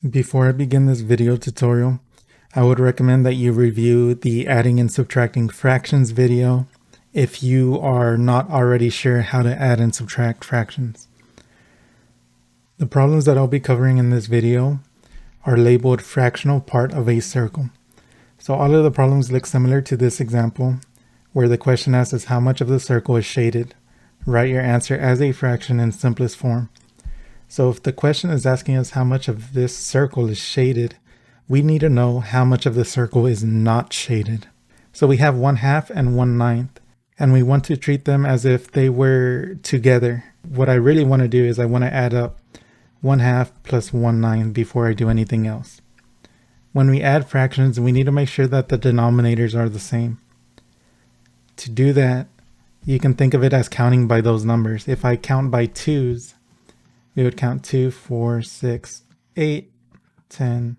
Before I begin this video tutorial, I would recommend that you review the adding and subtracting fractions video if you are not already sure how to add and subtract fractions. The problems that I'll be covering in this video are labeled fractional part of a circle. So all of the problems look similar to this example, where the question asks us how much of the circle is shaded. Write your answer as a fraction in simplest form. So if the question is asking us how much of this circle is shaded, we need to know how much of the circle is not shaded. So we have 1/2 and 1/9, and we want to treat them as if they were together. What I really want to do is I want to add up 1/2 plus 1/9 before I do anything else. When we add fractions, we need to make sure that the denominators are the same. To do that, you can think of it as counting by those numbers. If I count by twos, we would count 2, 4, 6, 8, 10,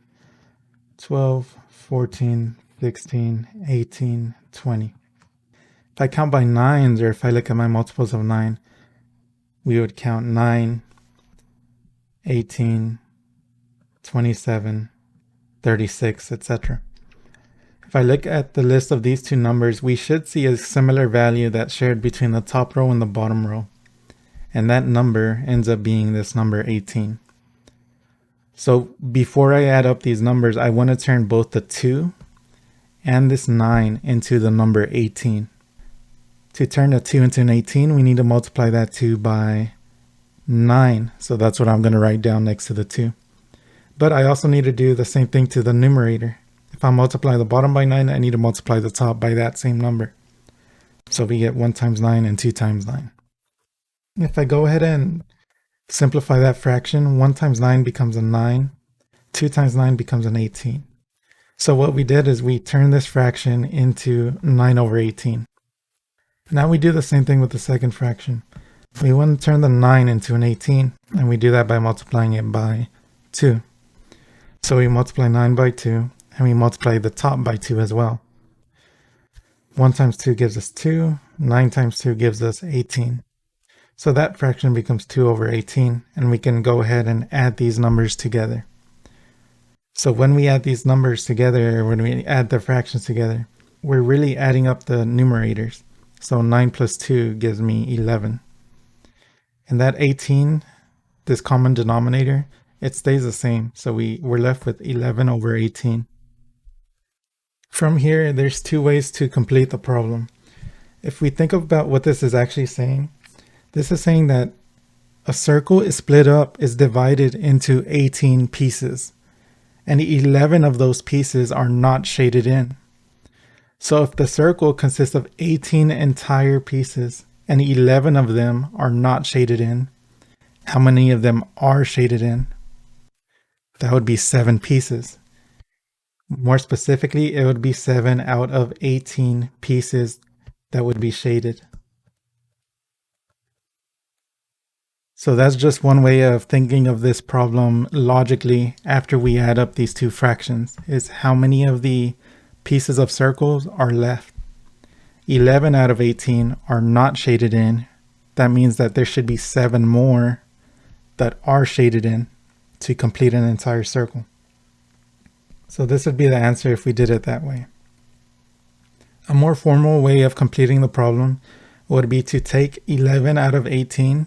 12, 14, 16, 18, 20. If I count by nines, or if I look at my multiples of 9, we would count 9, 18, 27, 36, etc. If I look at the list of these two numbers, we should see a similar value that's shared between the top row and the bottom row. And that number ends up being this number 18. So before I add up these numbers, I want to turn both the 2 and this 9 into the number 18. To turn a 2 into an 18, we need to multiply that 2 by 9. So that's what I'm going to write down next to the 2. But I also need to do the same thing to the numerator. If I multiply the bottom by 9, I need to multiply the top by that same number. So we get 1 times 9 and 2 times 9. If I go ahead and simplify that fraction, 1 times 9 becomes a 9, 2 times 9 becomes an 18. So what we did is we turned this fraction into 9 over 18. Now we do the same thing with the second fraction. We want to turn the 9 into an 18, and we do that by multiplying it by 2. So we multiply 9 by 2, and we multiply the top by 2 as well. 1 times 2 gives us 2, 9 times 2 gives us 18. So that fraction becomes 2 over 18, and we can go ahead and add these numbers together. So when we add these numbers together, or when we add the fractions together, we're really adding up the numerators. So 9 plus 2 gives me 11. And that 18, this common denominator, it stays the same. So we're left with 11 over 18. From here, there's two ways to complete the problem. If we think about what this is actually saying, this is saying that a circle is split up, is divided into 18 pieces, and 11 of those pieces are not shaded in. So if the circle consists of 18 entire pieces and 11 of them are not shaded in, how many of them are shaded in? That would be 7 pieces. More specifically, it would be 7 out of 18 pieces that would be shaded. So that's just one way of thinking of this problem logically after we add up these two fractions, is how many of the pieces of circles are left. 11 out of 18 are not shaded in. That means that there should be 7 more that are shaded in to complete an entire circle. So this would be the answer if we did it that way. A more formal way of completing the problem would be to take 11 out of 18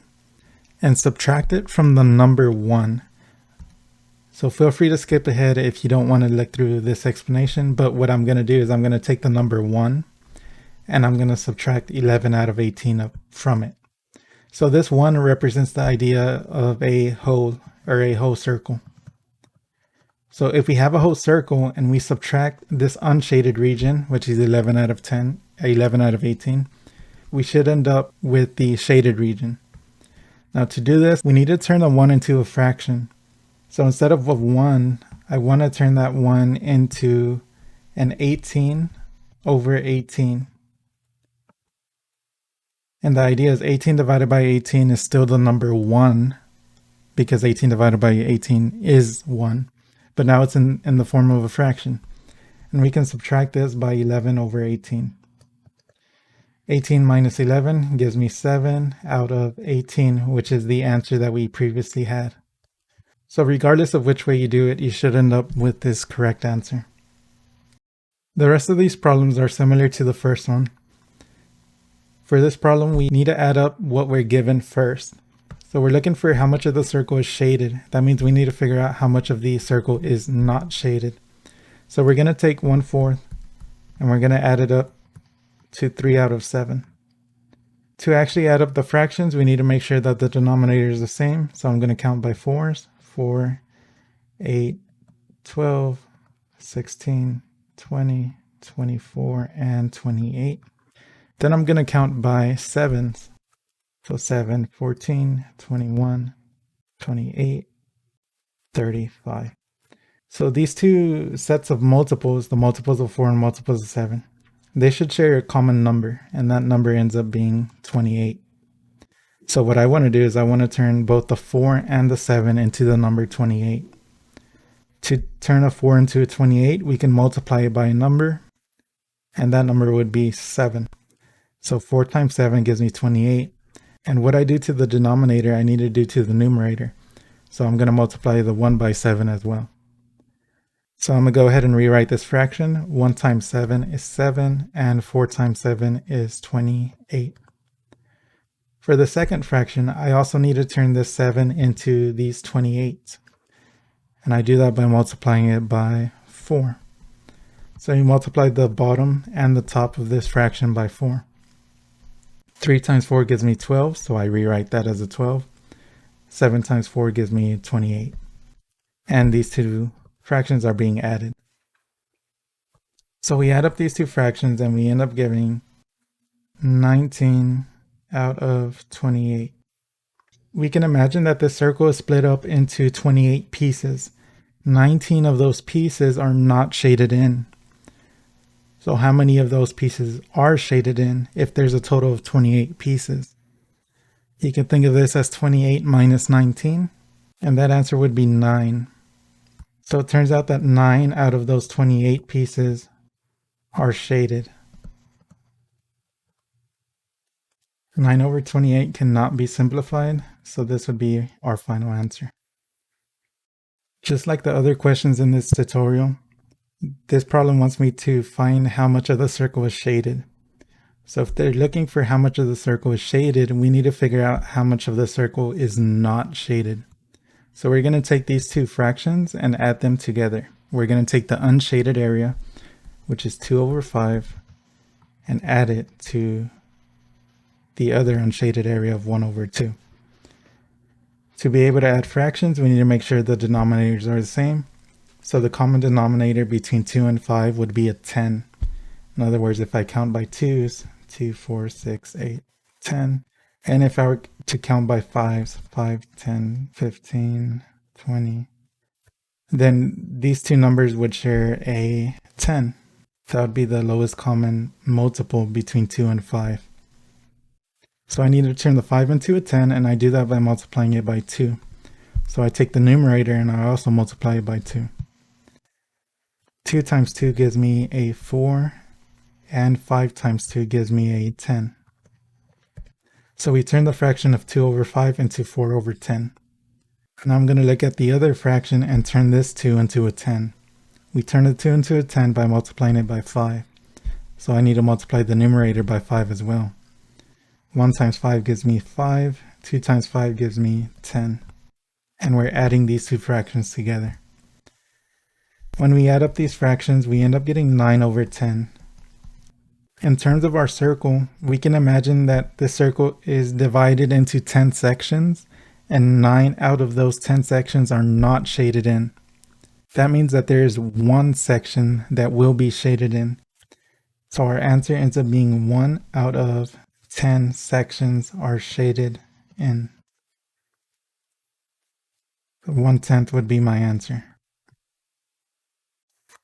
and subtract it from the number 1. So feel free to skip ahead if you don't want to look through this explanation, but what I'm going to do is I'm going to take the number 1 and I'm going to subtract 11 out of 18 from it. So this 1 represents the idea of a whole, or a whole circle. So if we have a whole circle and we subtract this unshaded region, which is 11 out of 18, we should end up with the shaded region. Now to do this, we need to turn the 1 into a fraction. So instead of a 1, I want to turn that 1 into an 18 over 18. And the idea is 18 divided by 18 is still the number 1, because 18 divided by 18 is 1. But now it's in the form of a fraction. And we can subtract this by 11 over 18. 18 minus 11 gives me 7 out of 18, which is the answer that we previously had. So regardless of which way you do it, you should end up with this correct answer. The rest of these problems are similar to the first one. For this problem, we need to add up what we're given first. So we're looking for how much of the circle is shaded. That means we need to figure out how much of the circle is not shaded. So we're going to take 1/4 and we're going to add it up to 3 out of 7. To actually add up the fractions, we need to make sure that the denominator is the same. So I'm going to count by 4s. 4, 8, 12, 16, 20, 24, and 28. Then I'm going to count by 7s. So 7, 14, 21, 28, 35. So these two sets of multiples, the multiples of 4 and multiples of 7, they should share a common number, and that number ends up being 28. So what I want to do is I want to turn both the 4 and the 7 into the number 28. To turn a 4 into a 28, we can multiply it by a number, and that number would be 7. So 4 times 7 gives me 28. And what I do to the denominator, I need to do to the numerator. So I'm going to multiply the 1 by 7 as well. So I'm going to go ahead and rewrite this fraction. 1 times 7 is 7, and 4 times 7 is 28. For the second fraction, I also need to turn this 7 into these 28. And I do that by multiplying it by 4. So you multiply the bottom and the top of this fraction by 4. 3 times 4 gives me 12, so I rewrite that as a 12. 7 times 4 gives me 28. And these two fractions are being added. So we add up these two fractions and we end up getting 19 out of 28. We can imagine that this circle is split up into 28 pieces. 19 of those pieces are not shaded in. So how many of those pieces are shaded in if there's a total of 28 pieces? You can think of this as 28 minus 19, and that answer would be 9. So it turns out that 9 out of those 28 pieces are shaded. 9 over 28 cannot be simplified, so this would be our final answer. Just like the other questions in this tutorial, this problem wants me to find how much of the circle is shaded. So if they're looking for how much of the circle is shaded, we need to figure out how much of the circle is not shaded. So we're going to take these two fractions and add them together. We're going to take the unshaded area, which is 2 over 5, and add it to the other unshaded area of 1 over 2. To be able to add fractions, we need to make sure the denominators are the same. So the common denominator between 2 and 5 would be a 10. In other words, if I count by 2's, 2, 4, 6, 8, 10. And if I were to count by 5's, 5, 10, 15, 20, then these two numbers would share a 10. That would be the lowest common multiple between 2 and 5. So I need to turn the 5 into a 10, and I do that by multiplying it by 2. So I take the numerator and I also multiply it by 2. 2 times 2 gives me a 4, and 5 times 2 gives me a 10. So we turn the fraction of 2 over 5 into 4 over 10. Now I'm going to look at the other fraction and turn this 2 into a 10. We turn the 2 into a 10 by multiplying it by 5. So I need to multiply the numerator by 5 as well. 1 times 5 gives me 5, 2 times 5 gives me 10. And we're adding these two fractions together. When we add up these fractions, we end up getting 9 over 10. In terms of our circle, we can imagine that the circle is divided into 10 sections, and 9 out of those 10 sections are not shaded in. That means that there is one section that will be shaded in. So our answer ends up being 1 out of 10 sections are shaded in. 1/10 would be my answer.